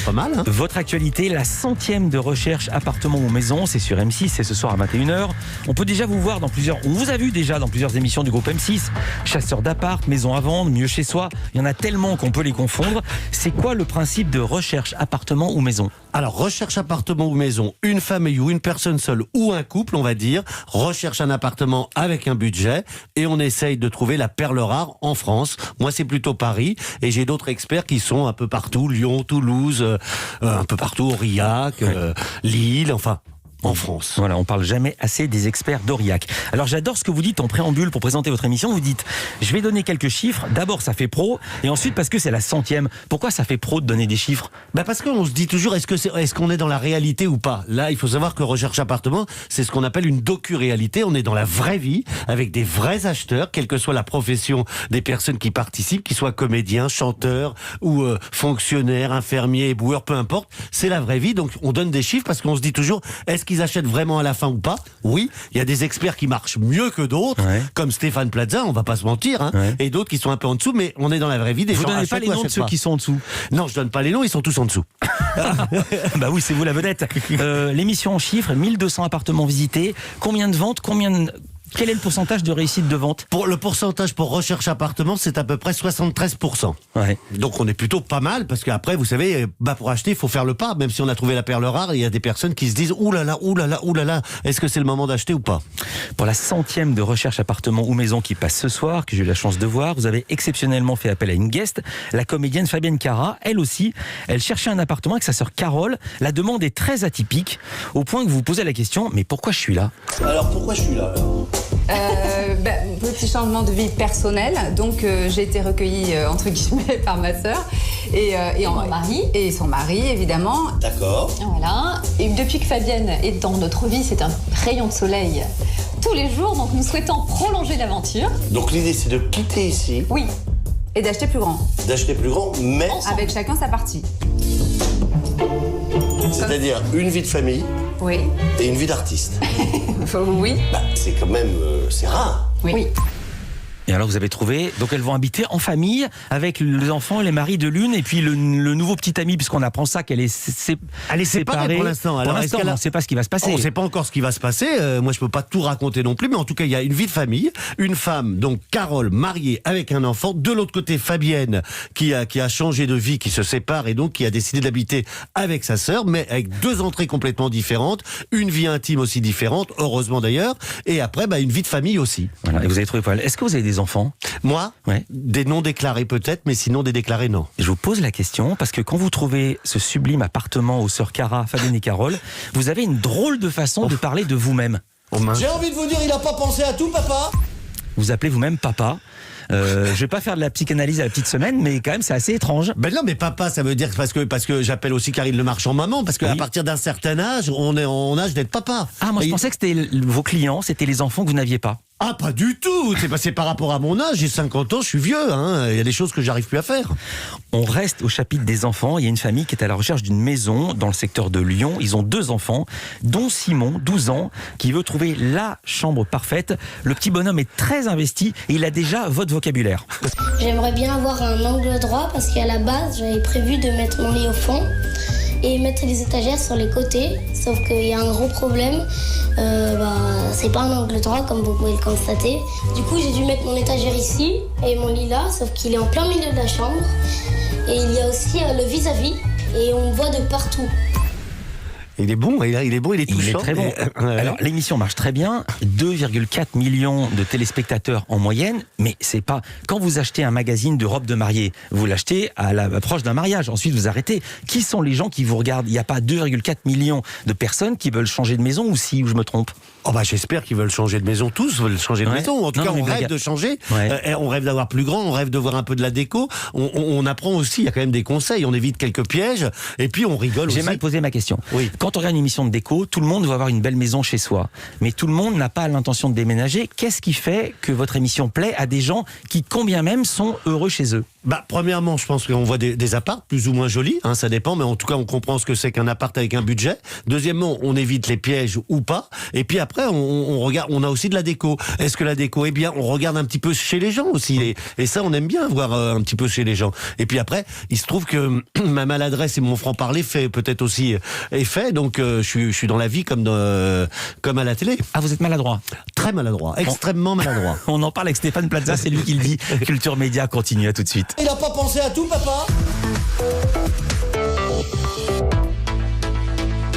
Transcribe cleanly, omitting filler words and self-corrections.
pas mal. Hein. Votre actualité, la 100e de recherche appartement ou maison, c'est sur M6, c'est ce soir à 21h. On peut déjà vous voir on vous a vu déjà dans plusieurs émissions du groupe M6. Chasseurs d'appart, maison à vendre, mieux chez soi. Il y en a tellement qu'on peut les confondre. C'est quoi le principe de recherche appartement ou maison ? Alors, recherche appartement ou maison, une famille ou une personne seule ou un couple, on va dire, recherche un appartement avec un budget et on essaye de trouver la perle rare en France. Moi, c'est plutôt Paris et j'ai d'autres experts qui sont un peu partout, Lyon, Toulouse, un peu partout, Aurillac, Lille, enfin... en France. Voilà, on parle jamais assez des experts d'Aurillac. Alors j'adore ce que vous dites en préambule pour présenter votre émission. Vous dites, je vais donner quelques chiffres. D'abord, ça fait pro, et ensuite parce que c'est la 100e. Pourquoi ça fait pro de donner des chiffres ? Parce qu'on se dit toujours, est-ce qu'on est dans la réalité ou pas ? Là, il faut savoir que Recherche Appartement, c'est ce qu'on appelle une docu-réalité. On est dans la vraie vie, avec des vrais acheteurs, quelle que soit la profession des personnes qui participent, qu'ils soient comédiens, chanteurs ou fonctionnaires, infirmiers, éboueurs, peu importe. C'est la vraie vie, donc on donne des chiffres parce qu'on se dit toujours, est-ce qu'ils achètent vraiment à la fin ou pas ? Oui, il y a des experts qui marchent mieux que d'autres, comme Stéphane Plaza, on va pas se mentir, hein, et d'autres qui sont un peu en dessous, mais on est dans la vraie vie. Des gens donnez pas les noms de ceux qui sont en dessous ? Non, je donne pas les noms, ils sont tous en dessous. Bah oui, c'est vous la vedette. L'émission en chiffres, 1200 appartements visités, combien de ventes, quel est le pourcentage de réussite de vente ? Pour le pourcentage pour Recherche Appartement, c'est à peu près 73%. Donc on est plutôt pas mal, parce qu'après, vous savez, pour acheter, il faut faire le pas. Même si on a trouvé la perle rare, il y a des personnes qui se disent « Ouh là là, est-ce que c'est le moment d'acheter ou pas ?» Pour la 100e de Recherche Appartement ou Maison qui passe ce soir, que j'ai eu la chance de voir, vous avez exceptionnellement fait appel à une guest, la comédienne Fabienne Cara. Elle aussi, elle cherchait un appartement avec sa sœur Carole. La demande est très atypique, au point que vous vous posez la question « Mais pourquoi je suis là ?» Alors pourquoi je suis là Petit changement de vie personnelle, donc j'ai été recueillie entre guillemets par ma sœur et son mari évidemment. D'accord. Voilà. Et depuis que Fabienne est dans notre vie, c'est un rayon de soleil tous les jours, donc nous souhaitons prolonger l'aventure. Donc l'idée c'est de quitter ici. Oui. Et d'acheter plus grand. D'acheter plus grand, mais avec chacun sa partie. C'est-à-dire une vie de famille. Oui. Et une vie d'artiste. Oui. C'est quand même, c'est rare. Oui. Et alors vous avez trouvé, donc elles vont habiter en famille avec les enfants, les maris de l'une et puis le nouveau petit ami, puisqu'on apprend ça qu'elle est séparée pour l'instant. Alors, on ne sait pas ce qui va se passer. On ne sait pas encore ce qui va se passer. Moi, je peux pas tout raconter non plus, mais en tout cas, il y a une vie de famille, une femme, donc Carole, mariée avec un enfant. De l'autre côté, Fabienne, qui a changé de vie, qui se sépare et donc qui a décidé d'habiter avec sa sœur, mais avec deux entrées complètement différentes, une vie intime aussi différente, heureusement d'ailleurs, et après, une vie de famille aussi. Voilà. Et vous avez trouvé Paul. Est-ce que vous avez des enfants ? Moi, des non déclarés peut-être, mais sinon des déclarés non. Je vous pose la question parce que quand vous trouvez ce sublime appartement aux sœurs Cara, Fabienne et Carole, vous avez une drôle de façon de parler de vous-même. J'ai envie de vous dire, il n'a pas pensé à tout, papa. Vous appelez vous-même papa. Je vais pas faire de la psychanalyse à la petite semaine, mais quand même c'est assez étrange. Non, mais papa, ça veut dire parce que j'appelle aussi Karine Le Marchand maman, parce qu'à partir d'un certain âge, on est en âge d'être papa. Ah, moi je pensais que c'était vos clients, c'était les enfants que vous n'aviez pas. Ah, pas du tout. C'est par rapport à mon âge. J'ai 50 ans, je suis vieux. Il y a des choses que j'arrive plus à faire. On reste au chapitre des enfants. Il y a une famille qui est à la recherche d'une maison dans le secteur de Lyon. Ils ont 2 enfants, dont Simon, 12 ans, qui veut trouver la chambre parfaite. Le petit bonhomme est très investi et il a déjà votre vocabulaire. J'aimerais bien avoir un angle droit parce qu'à la base, j'avais prévu de mettre mon lit au fond et mettre les étagères sur les côtés, sauf qu'il y a un gros problème, c'est pas un angle droit comme vous pouvez le constater. Du coup j'ai dû mettre mon étagère ici et mon lit là, sauf qu'il est en plein milieu de la chambre. Et il y a aussi le vis-à-vis et on voit de partout. Il est bon, il est touchant. Il est très bon. Alors, l'émission marche très bien. 2,4 millions de téléspectateurs en moyenne. Mais c'est pas... Quand vous achetez un magazine de robe de mariée, vous l'achetez à l'approche d'un mariage. Ensuite, vous arrêtez. Qui sont les gens qui vous regardent ? Il n'y a pas 2,4 millions de personnes qui veulent changer de maison, ou si, ou je me trompe ? J'espère qu'ils veulent changer de maison. Tous veulent changer de maison. En tout cas, on rêve de changer. On rêve d'avoir plus grand. On rêve de voir un peu de la déco. On apprend aussi. Il y a quand même des conseils. On évite quelques pièges. Et puis, on rigole aussi. J'ai mal posé ma question. Oui. Quand on regarde une émission de déco, tout le monde veut avoir une belle maison chez soi. Mais tout le monde n'a pas l'intention de déménager. Qu'est-ce qui fait que votre émission plaît à des gens qui, quand bien même, sont heureux chez eux ? Premièrement, je pense qu'on voit des apparts plus ou moins jolis, hein, ça dépend, mais en tout cas, on comprend ce que c'est qu'un appart avec un budget. Deuxièmement, on évite les pièges ou pas. Et puis après, on regarde, on a aussi de la déco. Est-ce que la déco est bien? On regarde un petit peu chez les gens aussi. Et ça, on aime bien voir un petit peu chez les gens. Et puis après, il se trouve que ma maladresse et mon franc-parler fait peut-être aussi effet. Donc, je suis dans la vie comme à la télé. Ah, vous êtes maladroit? Très maladroit, extrêmement maladroit. On en parle avec Stéphane Plaza, c'est lui qui le dit. Culture Média continue, à tout de suite. Il a pas pensé à tout, papa?